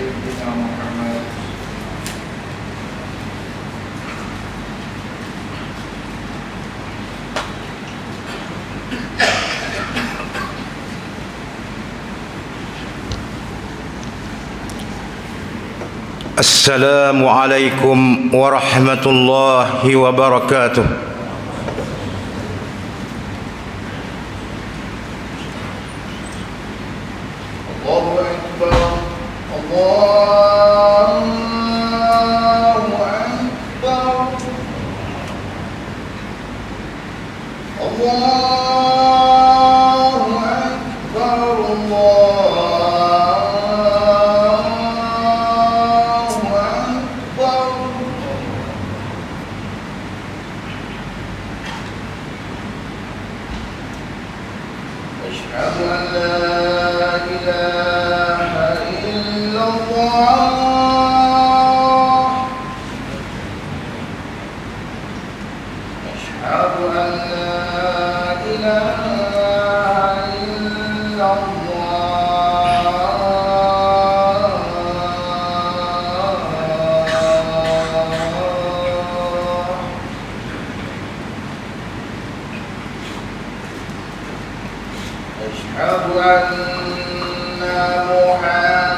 سيدنا محمد. السلام عليكم ورحمة الله وبركاته. الله أكبر. الله أكبر. الله أشهد أن لا إله إلا الله. أشهد أن لا إله إلا أشهد أن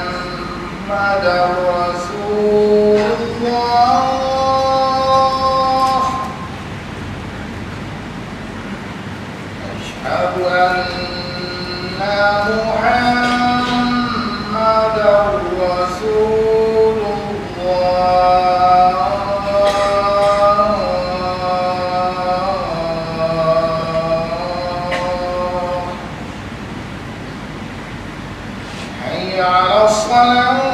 محمدا رسول الله. أشهد أن محمدا رسول حي على الصلاة.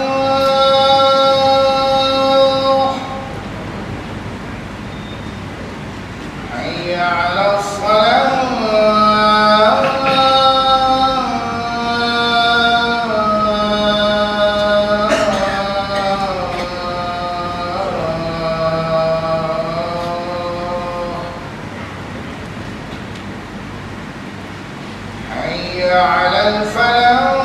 حي على حي على الفلاح.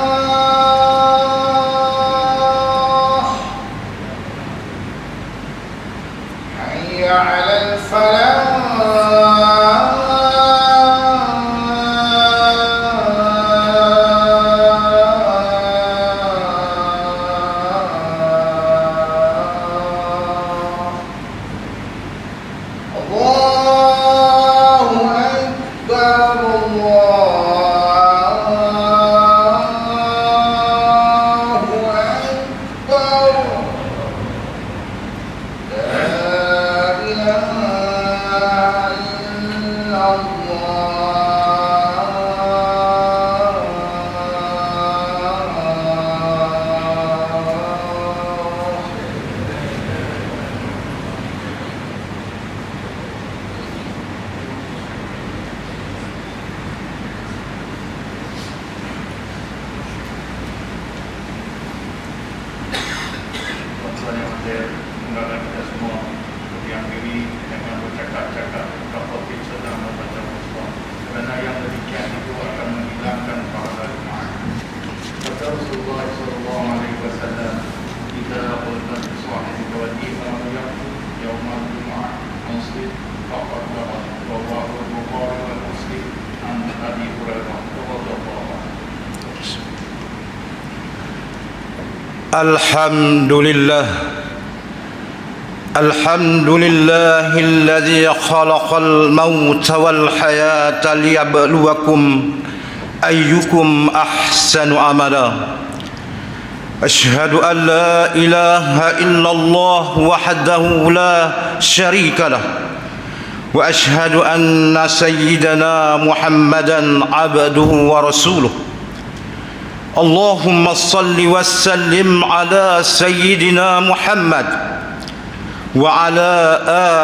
حي على الله أكبر. الله أكبر. لا إله إلا Tuhan yang hadir mendengarkan kita semua yang diri dengan bercakap-cakap kapal sedang membaca Al-Quran, kerana yang demikian itu akan menghilangkan pahala Jumaat. Kata Rasulullah SAW, "Idza qulta li sahibi wal imam yaqum yaumal Jumaat muslim faqad dapat rawahu Bukhari wa Muslim an Abi Hurairah radhiyallahu anhu." الحمد لله. الحمد لله الذي خلق الموت والحياة ليبلوكم أيكم أحسن عملا. أشهد أن لا إله إلا الله وحده لا شريك له، وأشهد أن سيدنا محمدا عبده ورسوله. اللهم صل وسلم على سيدنا محمد وعلى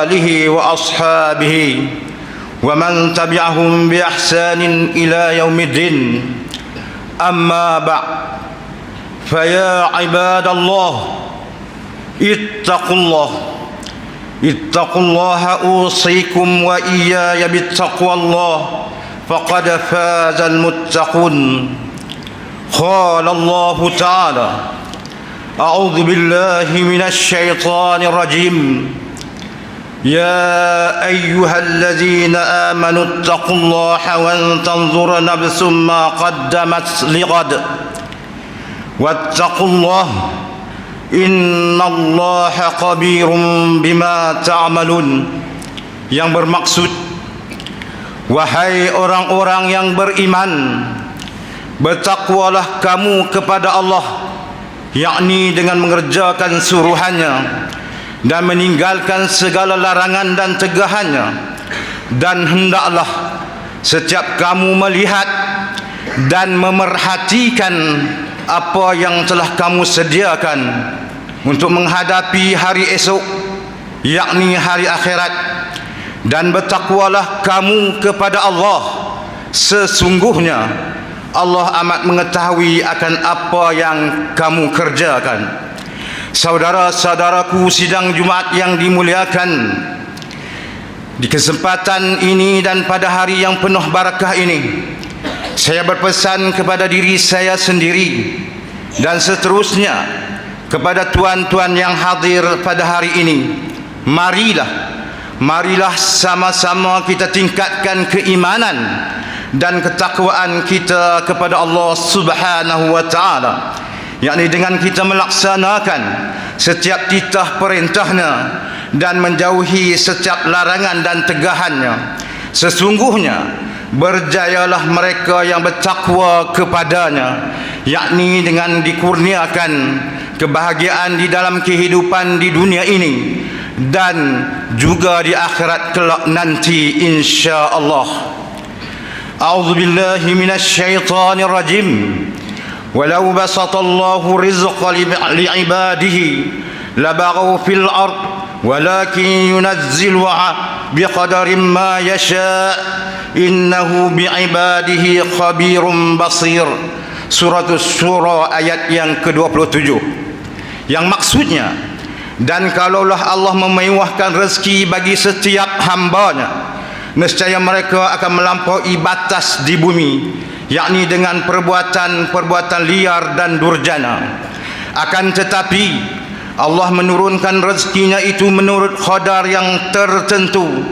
آله وأصحابه ومن تبعهم بإحسان إلى يوم الدين. أما بعد، فيا عباد الله اتقوا الله. اتقوا الله أوصيكم وإياي بالتقوى الله، فقد فاز المتقون. قال الله تعالى: أعوذ بالله من الشيطان الرجيم يا أيها الذين آمنوا اتقوا الله ولتنظر نفس ما قدمت لغد واتقوا الله إن الله خبير بما تعملون. Yang bermaksud, wahai orang-orang yang beriman, bertakwalah kamu kepada Allah, yakni dengan mengerjakan suruhannya dan meninggalkan segala larangan dan tegahannya, dan hendaklah setiap kamu melihat dan memerhatikan apa yang telah kamu sediakan untuk menghadapi hari esok, yakni hari akhirat. Dan bertakwalah kamu kepada Allah, sesungguhnya Allah amat mengetahui akan apa yang kamu kerjakan. Saudara-saudaraku sidang Jumat yang dimuliakan, di kesempatan ini dan pada hari yang penuh barakah ini, saya berpesan kepada diri saya sendiri dan seterusnya kepada tuan-tuan yang hadir pada hari ini. Marilah sama-sama kita tingkatkan keimanan dan ketakwaan kita kepada Allah Subhanahu wa taala, yakni dengan kita melaksanakan setiap titah perintahnya dan menjauhi setiap larangan dan tegahannya. Sesungguhnya berjayalah mereka yang bertakwa kepadanya, yakni dengan dikurniakan kebahagiaan di dalam kehidupan di dunia ini dan juga di akhirat kelak nanti insya-Allah. A'udzu billahi minasy syaithanir rajim. Walau basatallahu rizqa li'ibadihi labaghaw fil ard walakin yunazzilu biqadarin ma yasha innahu bi'ibadihi khabirum basir. Surah Asy-Syura ayat yang ke-27. Yang maksudnya, dan kalaulah Allah memewahkan rezeki bagi setiap hambanya, nescaya mereka akan melampaui batas di bumi, yakni dengan perbuatan-perbuatan liar dan durjana. Akan tetapi Allah menurunkan rezekinya itu menurut qadar yang tertentu,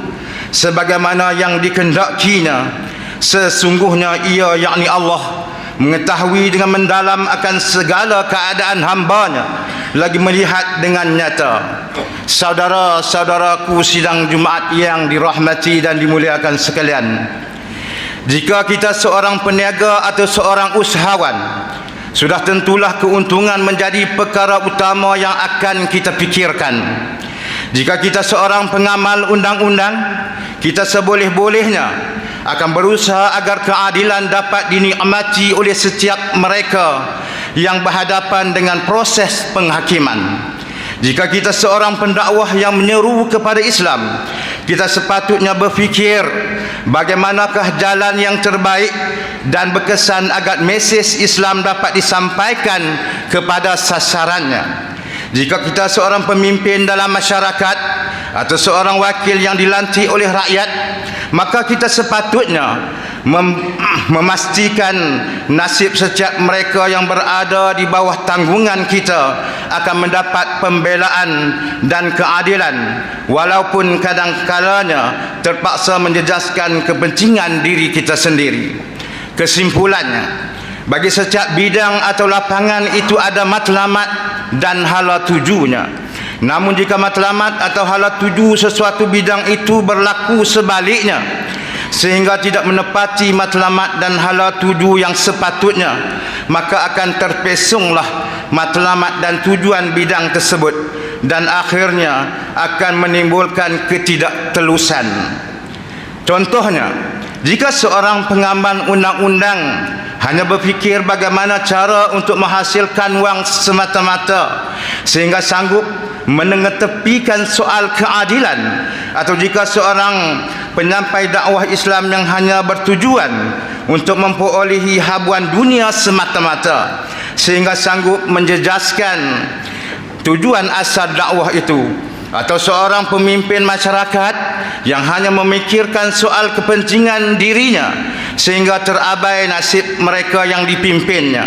sebagaimana yang dikehendakinya. Sesungguhnya ia, yakni Allah, mengetahui dengan mendalam akan segala keadaan hambanya, lagi melihat dengan nyata. Saudara-saudaraku sidang Jumat yang dirahmati dan dimuliakan sekalian, jika kita seorang peniaga atau seorang usahawan, sudah tentulah keuntungan menjadi perkara utama yang akan kita pikirkan. Jika kita seorang pengamal undang-undang, kita seboleh-bolehnya akan berusaha agar keadilan dapat dinikmati oleh setiap mereka yang berhadapan dengan proses penghakiman. Jika kita seorang pendakwah yang menyeru kepada Islam, kita sepatutnya berfikir bagaimanakah jalan yang terbaik dan berkesan agar mesej Islam dapat disampaikan kepada sasarannya. Jika kita seorang pemimpin dalam masyarakat atau seorang wakil yang dilantik oleh rakyat, maka kita sepatutnya memastikan nasib setiap mereka yang berada di bawah tanggungan kita akan mendapat pembelaan dan keadilan, walaupun kadang-kalanya terpaksa menjejaskan kepentingan diri kita sendiri. Kesimpulannya, bagi setiap bidang atau lapangan itu ada matlamat dan hala tujunya. Namun jika matlamat atau hala tuju sesuatu bidang itu berlaku sebaliknya, sehingga tidak menepati matlamat dan hala tuju yang sepatutnya, maka akan terpesonglah matlamat dan tujuan bidang tersebut, dan akhirnya akan menimbulkan ketidaktelusan. Contohnya, jika seorang pengamal undang-undang hanya berfikir bagaimana cara untuk menghasilkan wang semata-mata sehingga sanggup menengetepikan soal keadilan, atau jika seorang penyampai dakwah Islam yang hanya bertujuan untuk memperolehi habuan dunia semata-mata sehingga sanggup menjejaskan tujuan asal dakwah itu, atau seorang pemimpin masyarakat yang hanya memikirkan soal kepentingan dirinya sehingga terabai nasib mereka yang dipimpinnya,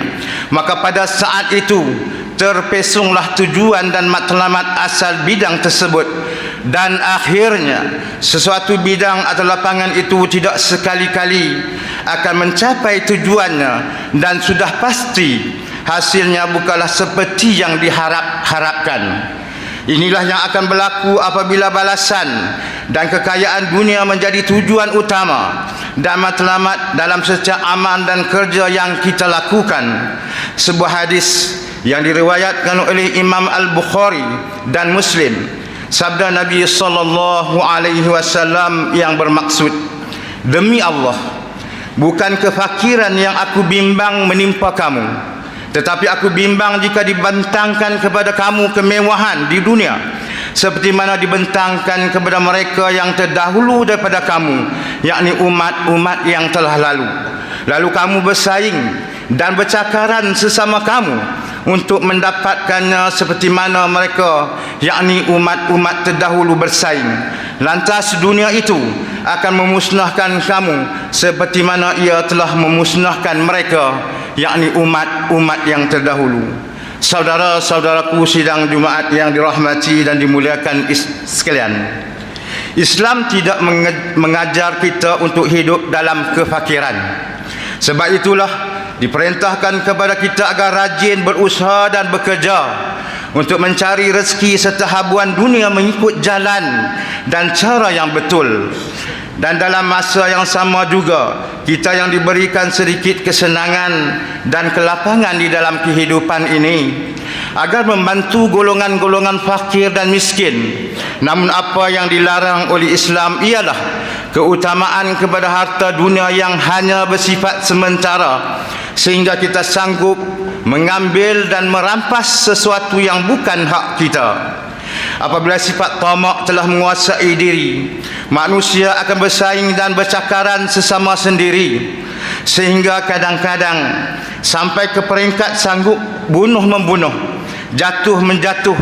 maka pada saat itu terpesonglah tujuan dan matlamat asal bidang tersebut, dan akhirnya sesuatu bidang atau lapangan itu tidak sekali-kali akan mencapai tujuannya, dan sudah pasti hasilnya bukanlah seperti yang diharapkan. Inilah yang akan berlaku apabila balasan dan kekayaan dunia menjadi tujuan utama dan matlamat dalam setiap amal dan kerja yang kita lakukan. Sebuah hadis yang diriwayatkan oleh Imam Al-Bukhari dan Muslim, sabda Nabi sallallahu alaihi wasallam yang bermaksud, demi Allah, bukan kefakiran yang aku bimbang menimpa kamu, tetapi aku bimbang jika dibentangkan kepada kamu kemewahan di dunia, seperti mana dibentangkan kepada mereka yang terdahulu daripada kamu, yakni umat-umat yang telah lalu. Lalu kamu bersaing dan bercakaran sesama kamu untuk mendapatkannya seperti mana mereka, yakni umat-umat terdahulu bersaing. Lantas dunia itu akan memusnahkan kamu seperti mana ia telah memusnahkan mereka, yakni umat-umat yang terdahulu. Saudara-saudaraku sidang Jumaat yang dirahmati dan dimuliakan sekalian, Islam tidak mengajar kita untuk hidup dalam kefakiran. Sebab itulah diperintahkan kepada kita agar rajin berusaha dan bekerja untuk mencari rezeki serta habuan dunia mengikut jalan dan cara yang betul. Dan dalam masa yang sama juga, kita yang diberikan sedikit kesenangan dan kelapangan di dalam kehidupan ini, agar membantu golongan-golongan fakir dan miskin. Namun apa yang dilarang oleh Islam ialah keutamaan kepada harta dunia yang hanya bersifat sementara, sehingga kita sanggup mengambil dan merampas sesuatu yang bukan hak kita. Apabila sifat tamak telah menguasai diri, manusia akan bersaing dan bercakaran sesama sendiri, sehingga kadang-kadang sampai ke peringkat sanggup bunuh-membunuh, jatuh-menjatuh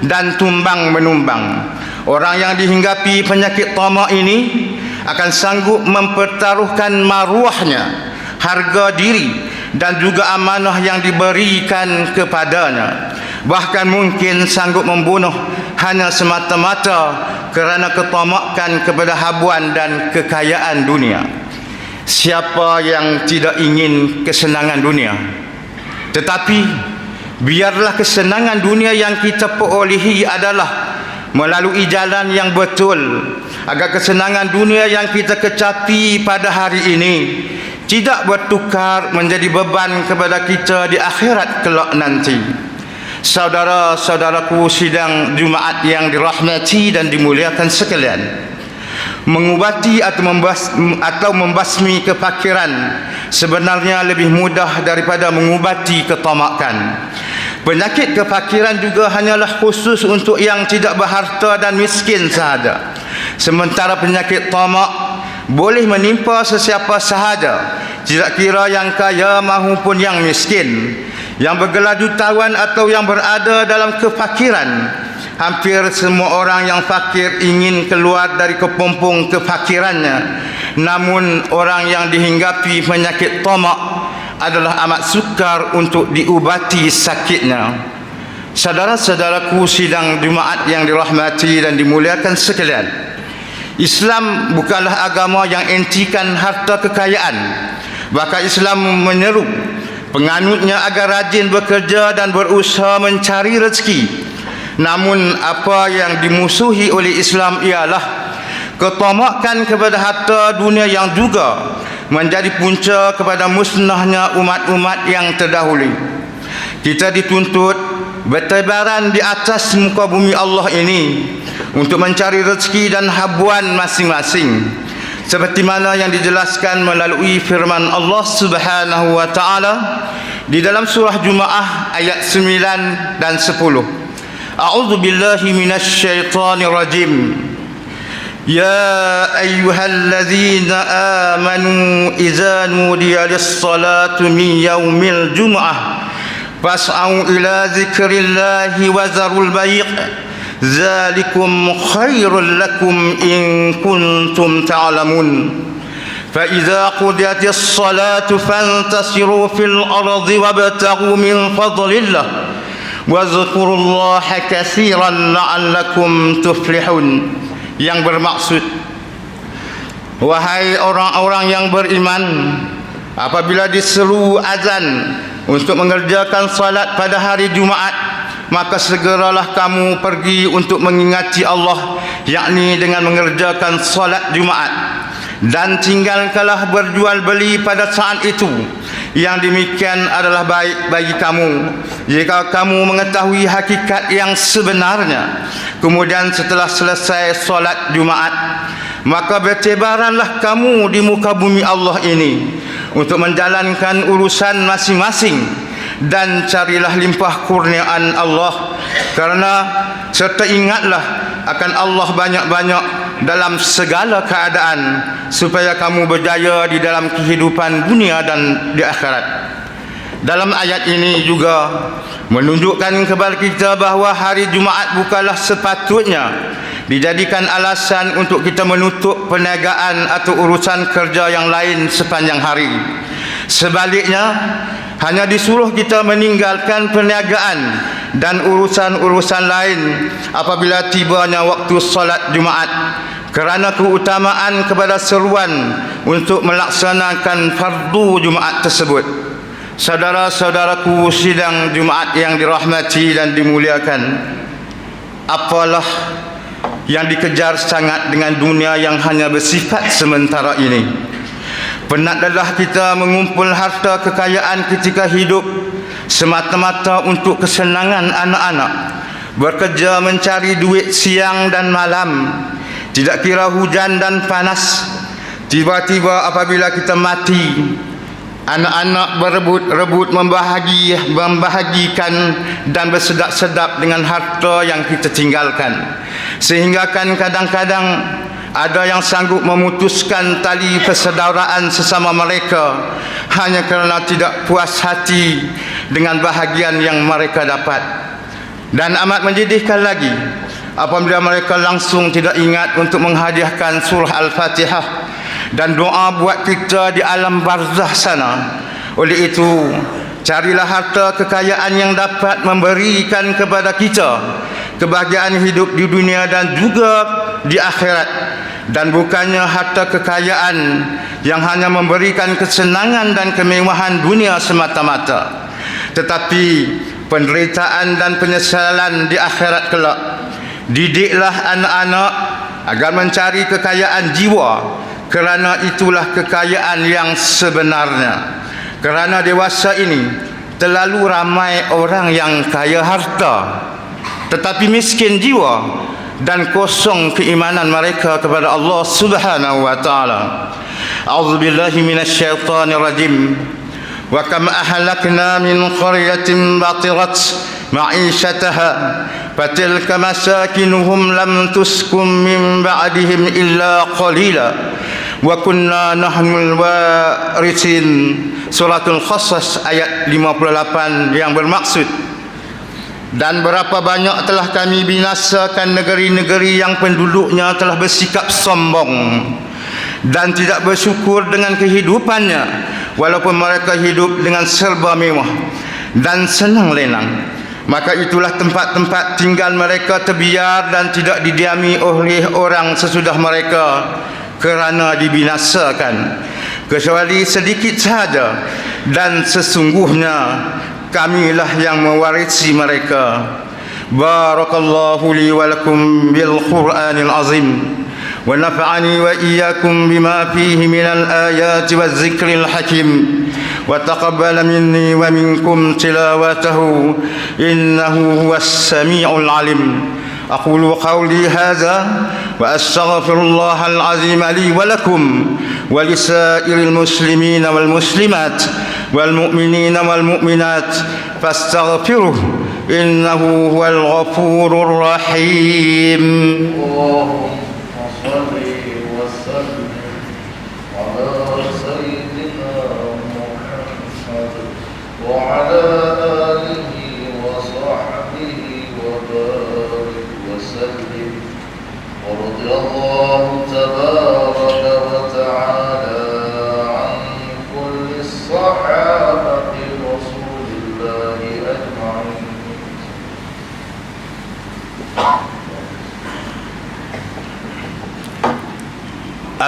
dan tumbang-menumbang. Orang yang dihinggapi penyakit tamak ini akan sanggup mempertaruhkan maruahnya, harga diri dan juga amanah yang diberikan kepadanya. Bahkan mungkin sanggup membunuh hanya semata-mata kerana ketamakan kepada habuan dan kekayaan dunia. Siapa yang tidak ingin kesenangan dunia? Tetapi biarlah kesenangan dunia yang kita perolehi adalah melalui jalan yang betul, agar kesenangan dunia yang kita kecapi pada hari ini tidak bertukar menjadi beban kepada kita di akhirat kelak nanti. Saudara-saudaraku sidang Jumaat yang dirahmati dan dimuliakan sekalian, mengubati atau membasmi kefakiran sebenarnya lebih mudah daripada mengubati ketamakan. Penyakit kefakiran juga hanyalah khusus untuk yang tidak berharta dan miskin sahaja, sementara penyakit tamak boleh menimpa sesiapa sahaja, tidak kira yang kaya maupun yang miskin, yang bergelar jutawan atau yang berada dalam kefakiran. Hampir semua orang yang fakir ingin keluar dari kepompong kefakirannya. Namun orang yang dihinggapi penyakit tamak adalah amat sukar untuk diubati sakitnya. Saudara-saudaraku sidang Jumaat yang dirahmati dan dimuliakan sekalian, Islam bukanlah agama yang entikan harta kekayaan. Bahkan Islam menyeru penganutnya agar rajin bekerja dan berusaha mencari rezeki. Namun apa yang dimusuhi oleh Islam ialah ketamakan kepada harta dunia yang juga menjadi punca kepada musnahnya umat-umat yang terdahulu. Kita dituntut bertebaran di atas muka bumi Allah ini untuk mencari rezeki dan habuan masing-masing, seperti mana yang dijelaskan melalui firman Allah Subhanahu wa taala di dalam surah Jumaah ayat 9 dan 10. A'udzu billahi minasy syaithanir rajim. Ya ayyuhalladzina amanu idza nudiya lis-salati min yaumil jumu'ah fas'au ila dzikrillahi wa zarul bay'. Dzalikum khairul lakum in kuntum ta'lamun. Fa idza qudiyatis salatu fantasiru fil ardi wabtaghu min fadlillah wazkurullaha katsiran la'allakum tuflihun, yang bermaksud, wahai orang-orang yang beriman, apabila diseru azan untuk mengerjakan salat pada hari Jumaat, maka segeralah kamu pergi untuk mengingati Allah, yakni dengan mengerjakan salat Jumaat, dan tinggalkanlah berjual beli pada saat itu. Yang demikian adalah baik bagi kamu jika kamu mengetahui hakikat yang sebenarnya. Kemudian setelah selesai solat Jumaat, maka bertebaranlah kamu di muka bumi Allah ini untuk menjalankan urusan masing-masing, dan carilah limpah kurniaan Allah, karena serta ingatlah akan Allah banyak-banyak dalam segala keadaan, supaya kamu berjaya di dalam kehidupan dunia dan di akhirat. Dalam ayat ini juga menunjukkan kepada kita bahawa hari Jumaat bukanlah sepatutnya dijadikan alasan untuk kita menutup perniagaan atau urusan kerja yang lain sepanjang hari. Sebaliknya, hanya disuruh kita meninggalkan perniagaan dan urusan-urusan lain apabila tibanya waktu solat Jumaat, kerana keutamaan kepada seruan untuk melaksanakan fardu Jumaat tersebut. Saudara-saudaraku sidang Jumaat yang dirahmati dan dimuliakan, apalah yang dikejar sangat dengan dunia yang hanya bersifat sementara ini? Penatlah kita mengumpul harta kekayaan ketika hidup semata-mata untuk kesenangan anak-anak, bekerja mencari duit siang dan malam, tidak kira hujan dan panas. Tiba-tiba apabila kita mati, anak-anak berebut-rebut membahagikan dan bersedap-sedap dengan harta yang kita tinggalkan, sehingga kan kadang-kadang ada yang sanggup memutuskan tali persaudaraan sesama mereka hanya kerana tidak puas hati dengan bahagian yang mereka dapat. Dan amat menjadikan lagi apabila mereka langsung tidak ingat untuk menghadiahkan surah Al-Fatihah dan doa buat kita di alam barzah sana. Oleh itu, carilah harta kekayaan yang dapat memberikan kepada kita kebahagiaan hidup di dunia dan juga di akhirat, dan bukannya harta kekayaan yang hanya memberikan kesenangan dan kemewahan dunia semata-mata, tetapi penderitaan dan penyesalan di akhirat kelak. Didiklah anak-anak agar mencari kekayaan jiwa, kerana itulah kekayaan yang sebenarnya. Kerana dewasa ini terlalu ramai orang yang kaya harta tetapi miskin jiwa dan kosong keimanan mereka kepada Allah Subhanahu wa taala. A'udzubillahi minasyaitonir rajim. Wa kam ahlakna min qaryatin batirat ma'ishataha fatilka masakinuhum lam tuskun min ba'dihim illa qalila wa kunna nahnul warithin. Suratul Qasas ayat 58, yang bermaksud, dan berapa banyak telah kami binasakan negeri-negeri yang penduduknya telah bersikap sombong dan tidak bersyukur dengan kehidupannya, walaupun mereka hidup dengan serba mewah dan senang lenang. Maka itulah tempat-tempat tinggal mereka terbiar dan tidak didiami oleh orang sesudah mereka kerana dibinasakan, kecuali sedikit sahaja, dan sesungguhnya kamilah yang mewarisi mereka. Barakallahu li wa lakum bil Qur'anil azim wa nafa'ani wa iyyakum bima fihi minal ayati waz zikril hakim wa taqabbala minni wa minkum tilawatahu innahu huwas sami'ul alim. أقول قولي هذا وأستغفر الله العظيم لي ولكم ولسائر المسلمين والمسلمات والمؤمنين والمؤمنات فاستغفروه إنه هو الغفور الرحيم. اللهم صل وسلم على سيدنا محمد وعلى آله وصحبه وبارك وسلم. ورضي الله تبارك وتعالى عن كل الصحابة رسول الله أجمعين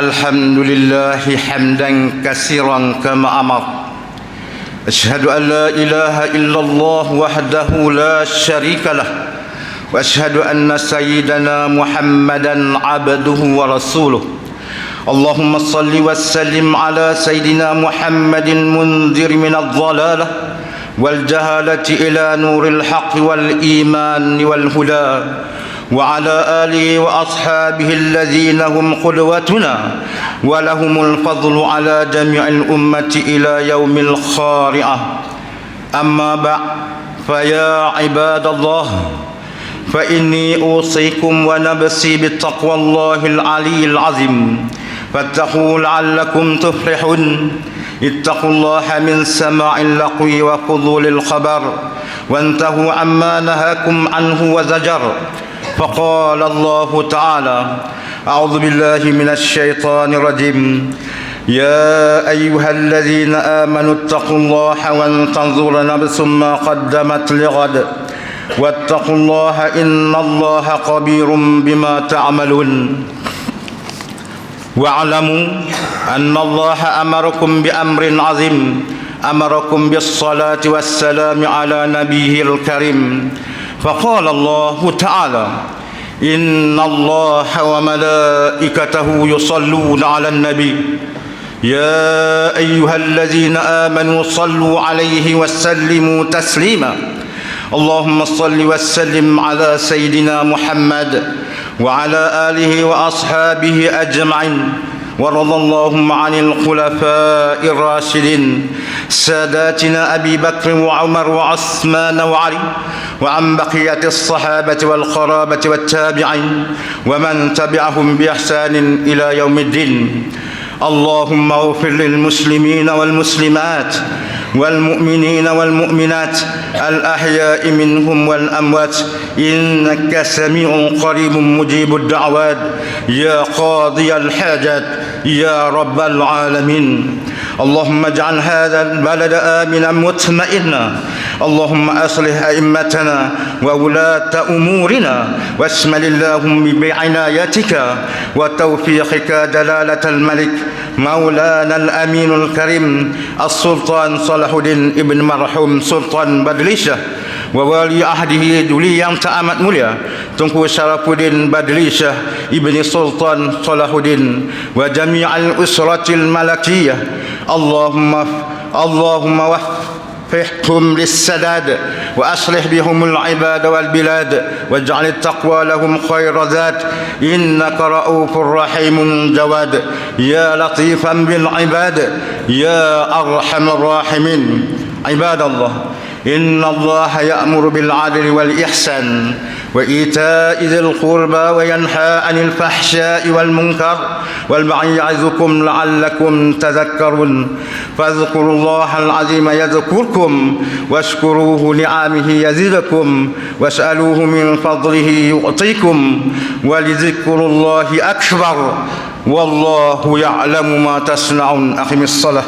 الحمد لله حمدا كثيرا كما أمر. أشهد أن لا إله إلا الله وحده لا شريك له، وأشهد أن سيدنا محمدا عبده ورسوله. اللهم صل وسلم على سيدنا محمد المنذر من الضلالة والجهالة إلى نور الحق والإيمان والهدى، وعلى آله وأصحابه الذين هم قدوتنا ولهم الفضل على جميع الأمة إلى يوم الخارعة. أما بعد، فيا عباد الله، فإني أوصيكم ونفسي بتقوى الله العلي العظيم، فاتقوا لعلكم تفلحون. اتقوا الله من سماع اللقو وفضول الخبر، وانتهوا عما نهاكم عنه وزجر. فقال الله تعالى: أعوذ بالله من الشيطان الرجيم، يا أيها الذين آمنوا اتقوا الله ولتنظر نفس ما قدمت لغد واتقوا الله إن الله خبير بما تعملون. واعلموا أن الله أمركم بأمر عظيم، أمركم بالصلاة والسلام على نبيه الكريم. فقال الله تعالى: إن الله وملائكته يصلون على النبي يا أيها الذين آمنوا صلوا عليه وسلموا تسليما. اللهم صل وسلم على سيدنا محمد وعلى آله وأصحابه أجمعين، ورضى اللهم عن الخلفاء الراشدين ساداتنا أبي بكر وعمر وعثمان وعلي، وعن بقية الصحابة والقرابة والتابعين ومن تبعهم بإحسان إلى يوم الدين. اللهم اغفر للمسلمين والمسلمات والمؤمنين والمؤمنات الأحياء منهم والأموات، إنك سميع قريب مجيب الدعوات يا قاضي الحاجات يا رب العالمين. اللهم اجعل هذا البلد آمنا مطمئنا. اللهم أصلح أئمتنا وولاة أمورنا، واشمل اللهم بعنايتك وتوفيقك جلالة الملك مولانا الأمين الكريم السلطان صلاح الدين ابن مرحوم سلطان Badlisyah, وولي عهده duli yang teramat mulia Tunku Syarafuddin Badlisyah ibni Sultan Salahuddin wa jami'al usratil malakiyah. Allahumma وفقهم للسداد وأصلح بهم العباد والبلاد، واجعل التقوى لهم خير ذات، إنك رؤوف رحيم جواد يا لطيفا بالعباد يا أرحم الراحمين. عباد الله، إن الله يأمر بالعدل والإحسان وإيتاء ذي القربى وينهى عن الفحشاء والمنكر والبغي يعظكم لعلكم تذكرون. فاذكروا الله العظيم يذكركم، واشكروه نعمه يزدكم، واسألوه من فضله يعطيكم، ولذكر الله أكبر والله يعلم ما تصنعون. أقم الصلاة.